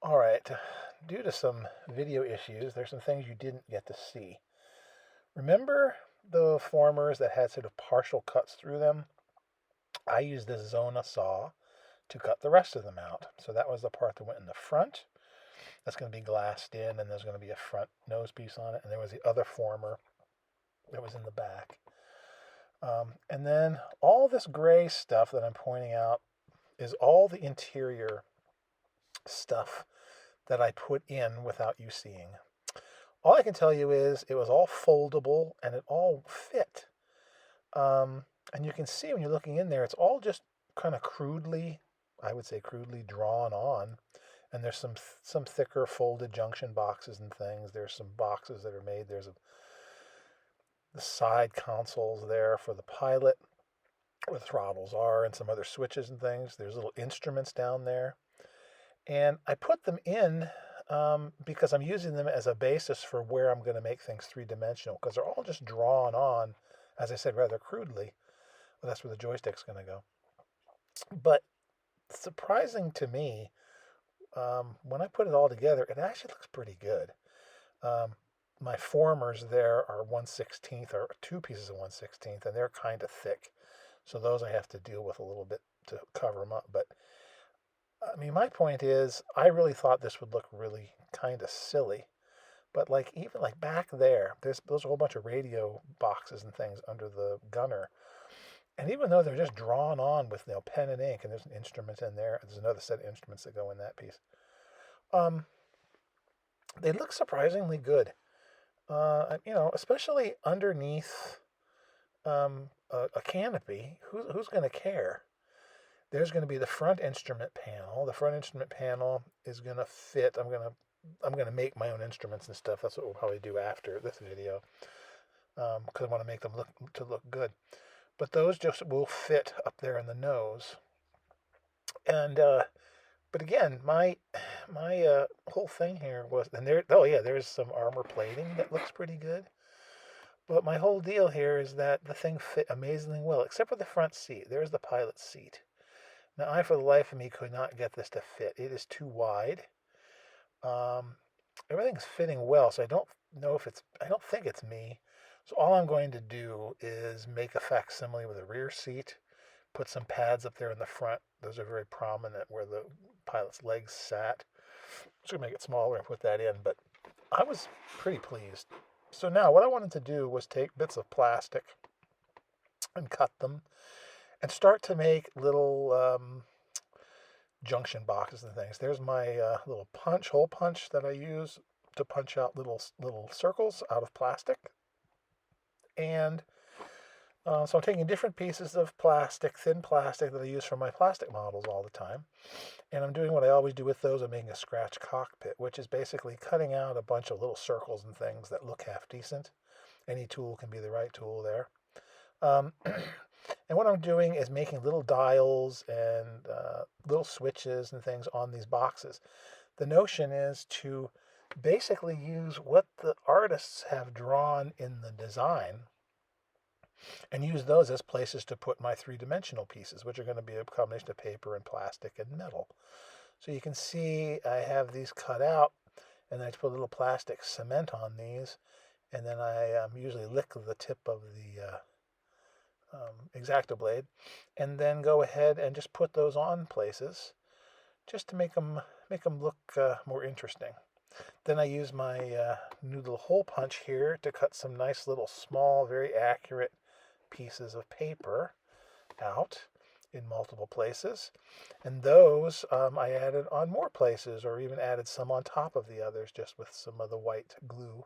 All right, due to some video issues, there's some things you didn't get to see. Remember the formers that had sort of partial cuts through them? I used this Zona saw to cut the rest of them out. So that was the part that went in the front. That's going to be glassed in, and there's going to be a front nose piece on it. And there was the other former that was in the back. And then all this gray stuff that I'm pointing out is all the interior stuff that I put in without you seeing. All I can tell you is it was all foldable and it all fit. And you can see when you're looking in there, it's all just kind of crudely, I would say crudely drawn on. And there's some thicker folded junction boxes and things. There's some boxes that are made. The side consoles there for the pilot where the throttles are and some other switches and things. There's little instruments down there. And I put them in because I'm using them as a basis for where I'm going to make things three-dimensional because they're all just drawn on, as I said, rather crudely. Well, that's where the joystick's going to go. But surprising to me, when I put it all together, it actually looks pretty good. My formers there are 1/16th, or two pieces of 1/16th, and they're kind of thick. So those I have to deal with a little bit to cover them up. But I mean, my point is, I really thought this would look really kind of silly. But like even like back there, there's a whole bunch of radio boxes and things under the gunner. And even though they're just drawn on with pen and ink, and there's an instrument in there, there's another set of instruments that go in that piece. Um, they look surprisingly good. Especially underneath a canopy. Who's going to care? There's going to be the front instrument panel. The front instrument panel is going to fit. I'm going to make my own instruments and stuff. That's what we'll probably do after this video because I want to make them look good. But those just will fit up there in the nose. And but again, my whole thing here was, and there, oh yeah, there's some armor plating that looks pretty good. But my whole deal here is that the thing fit amazingly well, except for the front seat. There's the pilot's seat. Now, I, for the life of me, could not get this to fit. It is too wide. Um, Everything's fitting well, so I don't know if I don't think it's me. So all I'm going to do is make a facsimile with a rear seat, put some pads up there in the front. Those are very prominent where the pilot's legs sat. Just going to make it smaller and put that in, but I was pretty pleased. So now what I wanted to do was take bits of plastic and cut them and start to make little junction boxes and things. There's my little hole punch that I use to punch out little circles out of plastic. And so I'm taking different pieces of plastic, thin plastic that I use for my plastic models all the time. And I'm doing what I always do with those. I'm making a scratch cockpit, which is basically cutting out a bunch of little circles and things that look half decent. Any tool can be the right tool there. And what I'm doing is making little dials and little switches and things on these boxes. The notion is to basically use what the artists have drawn in the design and use those as places to put my three-dimensional pieces, which are going to be a combination of paper and plastic and metal. So you can see I have these cut out, and then I just put a little plastic cement on these, and then I usually lick the tip of the X-Acto blade, and then go ahead and just put those on places, just to make them look more interesting. Then I use my new little hole punch here to cut some nice little small, very accurate pieces of paper out in multiple places. And those I added on more places, or even added some on top of the others just with some of the white glue.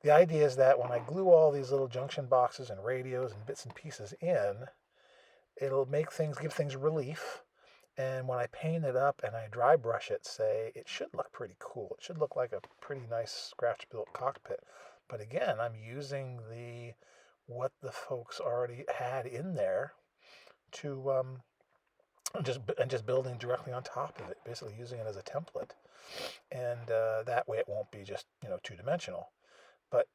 The idea is that when I glue all these little junction boxes and radios and bits and pieces in, it'll give things relief. And when I paint it up and I dry brush it, say, it should look pretty cool. It should look like a pretty nice scratch-built cockpit. But again, I'm using what the folks already had in there to just building directly on top of it, basically using it as a template. And that way it won't be just two-dimensional. But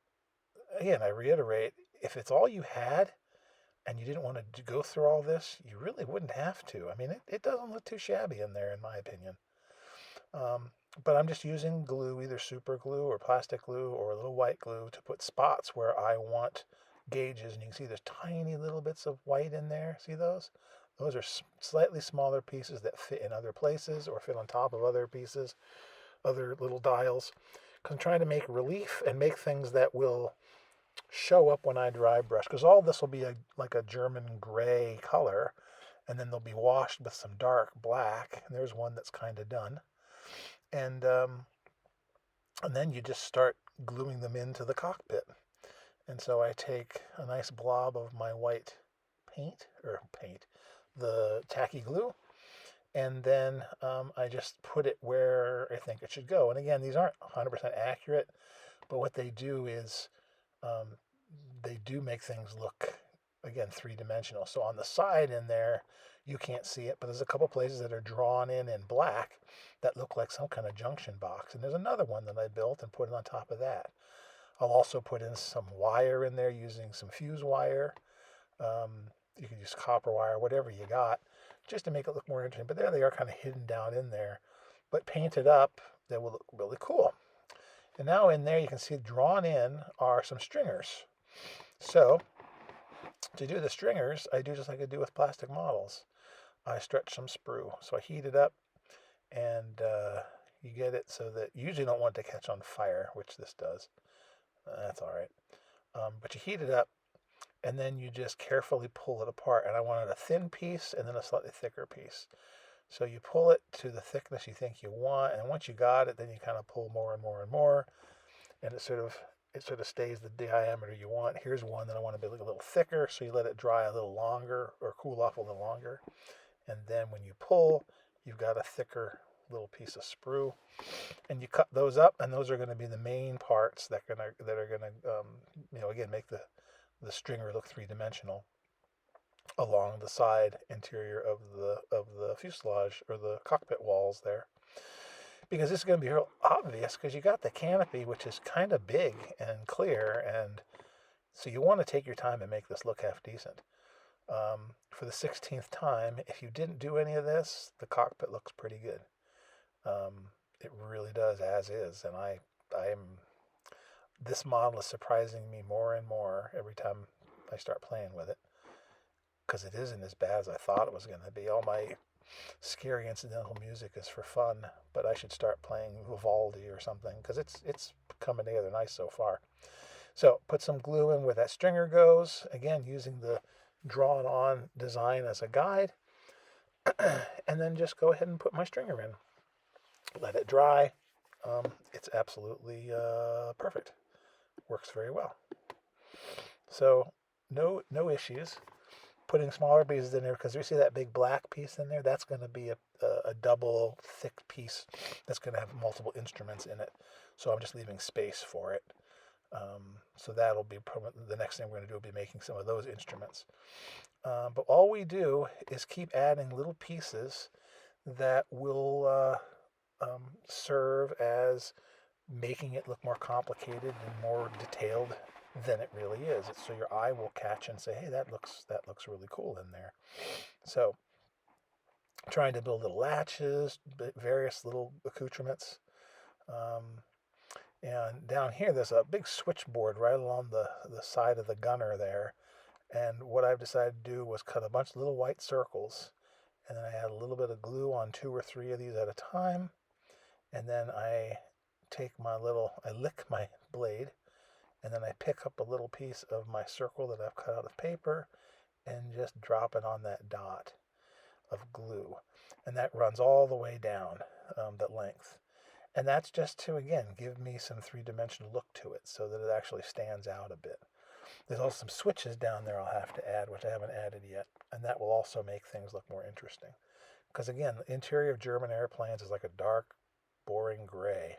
again, I reiterate, if it's all you had and you didn't want to go through all this, you really wouldn't have to. I mean, it doesn't look too shabby in there, in my opinion. But I'm just using glue, either super glue or plastic glue or a little white glue, to put spots where I want gauges. And you can see there's tiny little bits of white in there. See those? Those are slightly smaller pieces that fit in other places or fit on top of other pieces, other little dials. Because I'm trying to make relief and make things that will show up when I dry brush. Because all this will be like a German gray color, and then they'll be washed with some dark black. And there's one that's kind of done. And then you just start gluing them into the cockpit. And so I take a nice blob of my white paint, the tacky glue, and then I just put it where I think it should go. And again, these aren't 100% accurate, but what they do is um, they do make things look, again, three-dimensional. So on the side in there, you can't see it, but there's a couple places that are drawn in black that look like some kind of junction box. And there's another one that I built and put it on top of that. I'll also put in some wire in there using some fuse wire. You can use copper wire, whatever you got, just to make it look more interesting. But there they are, kind of hidden down in there. But painted up, they will look really cool. And now in there, you can see drawn in are some stringers. So to do the stringers, I do just like I do with plastic models. I stretch some sprue. So I heat it up, and you get it so that you usually don't want it to catch on fire, which this does. That's all right. But you heat it up, and then you just carefully pull it apart. And I wanted a thin piece and then a slightly thicker piece. So you pull it to the thickness you think you want, and once you got it, then you kind of pull more and more and more, and it sort of stays the diameter you want. Here's one that I want to be a little thicker, so you let it dry a little longer or cool off a little longer. And then when you pull, you've got a thicker little piece of sprue, and you cut those up, and those are going to be the main parts that are going to again, make the stringer look three-dimensional along the side interior of the fuselage or the cockpit walls there. Because this is going to be real obvious, because you got the canopy, which is kind of big and clear, and so you want to take your time and make this look half decent. For the 16th time, if you didn't do any of this, the cockpit looks pretty good. It really does, as is, and this model is surprising me more and more every time I start playing with it, because it isn't as bad as I thought it was going to be. All my scary incidental music is for fun, but I should start playing Vivaldi or something, because it's coming together nice so far. So put some glue in where that stringer goes, again using the drawn on design as a guide, and then just go ahead and put my stringer in. Let it dry. It's absolutely perfect. Works very well. So no issues. Putting smaller pieces in there, because you see that big black piece in there, that's going to be a double thick piece that's going to have multiple instruments in it. So I'm just leaving space for it. So that'll be the next thing we're going to do will be making some of those instruments. But all we do is keep adding little pieces that will serve as making it look more complicated and more detailed than it really is. So your eye will catch and say, hey, that looks really cool in there. So trying to build little latches, various little accoutrements. And down here, there's a big switchboard right along the side of the gunner there. And what I've decided to do was cut a bunch of little white circles. And then I add a little bit of glue on 2 or 3 of these at a time. And then I lick my blade, and then I pick up a little piece of my circle that I've cut out of paper and just drop it on that dot of glue. And that runs all the way down that length. And that's just to, again, give me some three-dimensional look to it so that it actually stands out a bit. There's also some switches down there I'll have to add, which I haven't added yet, and that will also make things look more interesting. Because again, the interior of German airplanes is like a dark, boring gray.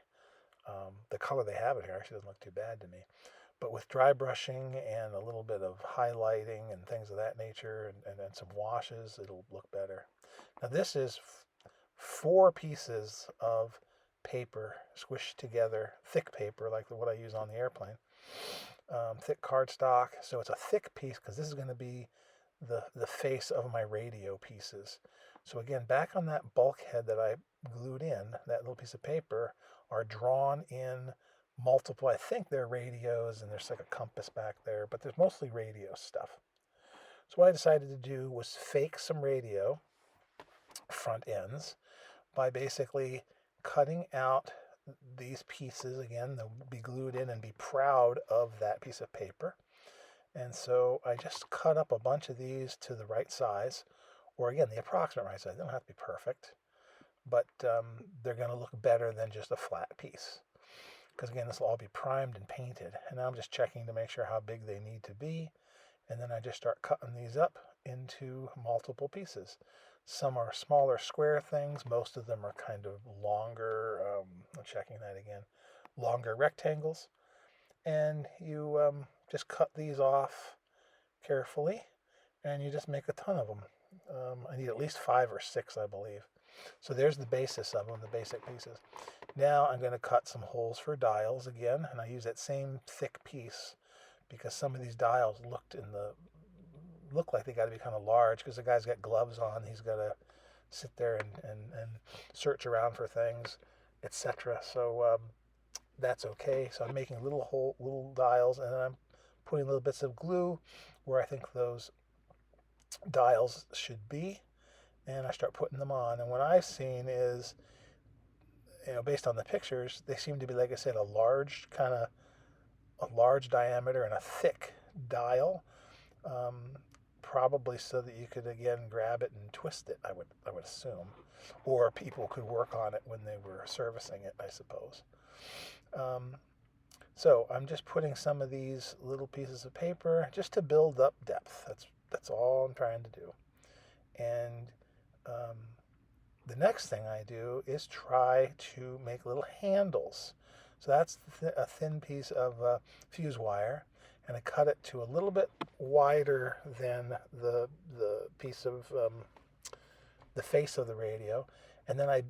The color they have in here actually doesn't look too bad to me. But with dry brushing and a little bit of highlighting and things of that nature and some washes, it'll look better. Now this is 4 pieces of paper squished together, thick paper like what I use on the airplane. Thick cardstock, so it's a thick piece because this is going to be the face of my radio pieces. So again, back on that bulkhead that I glued in, that little piece of paper, are drawn in multiple, I think they're radios, and there's like a compass back there, but there's mostly radio stuff. So what I decided to do was fake some radio front ends by basically cutting out these pieces. Again, they'll be glued in and be proud of that piece of paper. And so I just cut up a bunch of these to the right size, or again, the approximate right size. They don't have to be perfect, but they're going to look better than just a flat piece. Because again, this will all be primed and painted. And now I'm just checking to make sure how big they need to be. And then I just start cutting these up into multiple pieces. Some are smaller square things. Most of them are kind of longer, I'm checking that again, longer rectangles. And you just cut these off carefully, and you just make a ton of them. I need at least 5 or 6, I believe. So there's the basis of them, the basic pieces. Now I'm going to cut some holes for dials again, and I use that same thick piece because some of these dials look like they got to be kind of large because the guy's got gloves on. He's got to sit there and search around for things, etc. So that's okay. So I'm making little dials, and then I'm putting little bits of glue where I think those dials should be, and I start putting them on. And what I've seen is, based on the pictures, they seem to be, like I said, a large diameter and a thick dial, probably so that you could again grab it and twist it. I would assume, or people could work on it when they were servicing it, I suppose. So I'm just putting some of these little pieces of paper just to build up depth. That's all I'm trying to do. And the next thing I do is try to make little handles. So that's a thin piece of fuse wire, and I cut it to a little bit wider than the piece of the face of the radio, and then I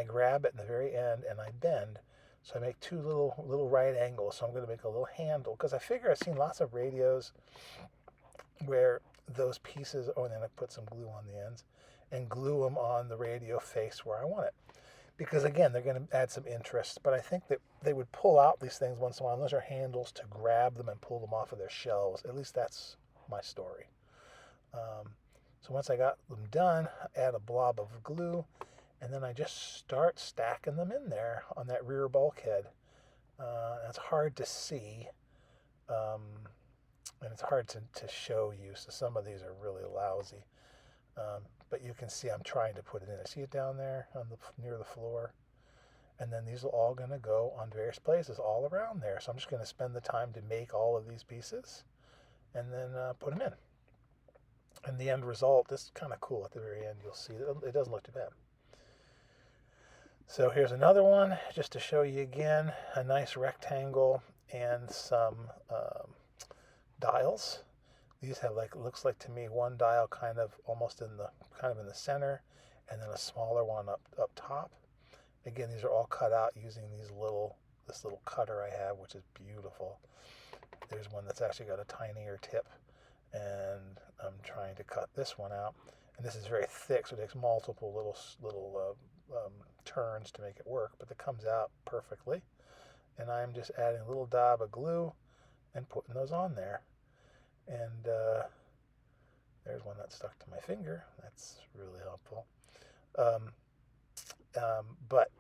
grab it in the very end, and I bend. So I make two little right angles. So I'm going to make a little handle because I figure I've seen lots of radios where those pieces, and then I put some glue on the ends and glue them on the radio face where I want it. Because again, they're going to add some interest, but I think that they would pull out these things once in a while. Those are handles to grab them and pull them off of their shelves. At least that's my story. So once I got them done, I add a blob of glue, and then I just start stacking them in there on that rear bulkhead. It's hard to see, and it's hard to show you, so some of these are really lousy. But you can see I'm trying to put it in. I see it down there near the floor. And then these are all going to go on various places all around there. So I'm just going to spend the time to make all of these pieces and then put them in. And the end result is kind of cool at the very end. You'll see it doesn't look too bad. So here's another one just to show you again. A nice rectangle and some dials. These have looks like to me one dial kind of almost in the center, and then a smaller one up top. Again, these are all cut out using this little cutter I have, which is beautiful. There's one that's actually got a tinier tip, and I'm trying to cut this one out. And this is very thick, so it takes multiple little turns to make it work, but it comes out perfectly. And I'm just adding a little dab of glue and putting those on there. And there's one that stuck to my finger. That's really helpful. But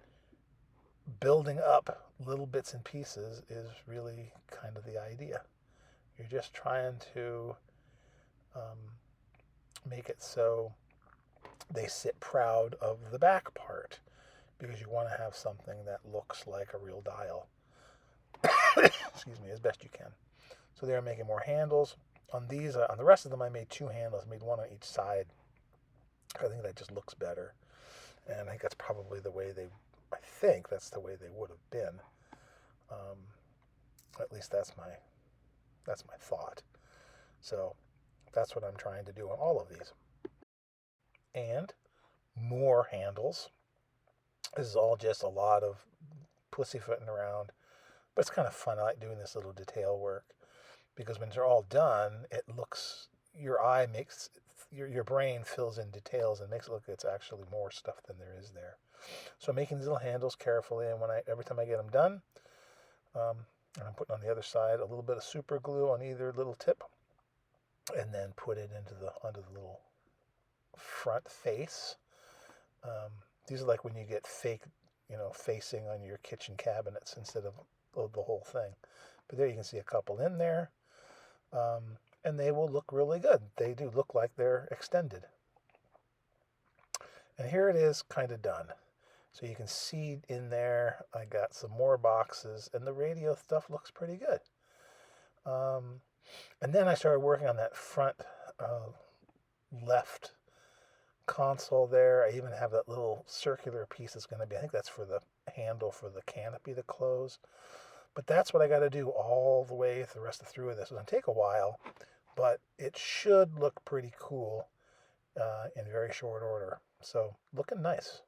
building up little bits and pieces is really kind of the idea. You're just trying to make it so they sit proud of the back part, because you want to have something that looks like a real dial. Excuse me, as best you can. So there I'm making more handles. On these, on the rest of them, I made 2 handles. I made one on each side. I think that just looks better. And I think that's probably the way that's the way they would have been. At least that's my thought. So that's what I'm trying to do on all of these. And more handles. This is all just a lot of pussyfooting around, but it's kind of fun. I like doing this little detail work because when they're all done, your eye your brain fills in details and makes it look like it's actually more stuff than there is there. So I'm making these little handles carefully, and every time I get them done, and I'm putting on the other side a little bit of super glue on either little tip, and then put it onto the little front face. These are like when you get fake, facing on your kitchen cabinets instead of the whole thing. But there you can see a couple in there, and they will look really good. They do look like they're extended. And here it is, kind of done. So you can see in there, I got some more boxes, and the radio stuff looks pretty good. And then I started working on that front left console there. I even have that little circular piece that's going to be, I think that's for the handle for the canopy to close. But that's what I got to do all the way the rest through of this. It's going to take a while, but it should look pretty cool in very short order. So looking nice.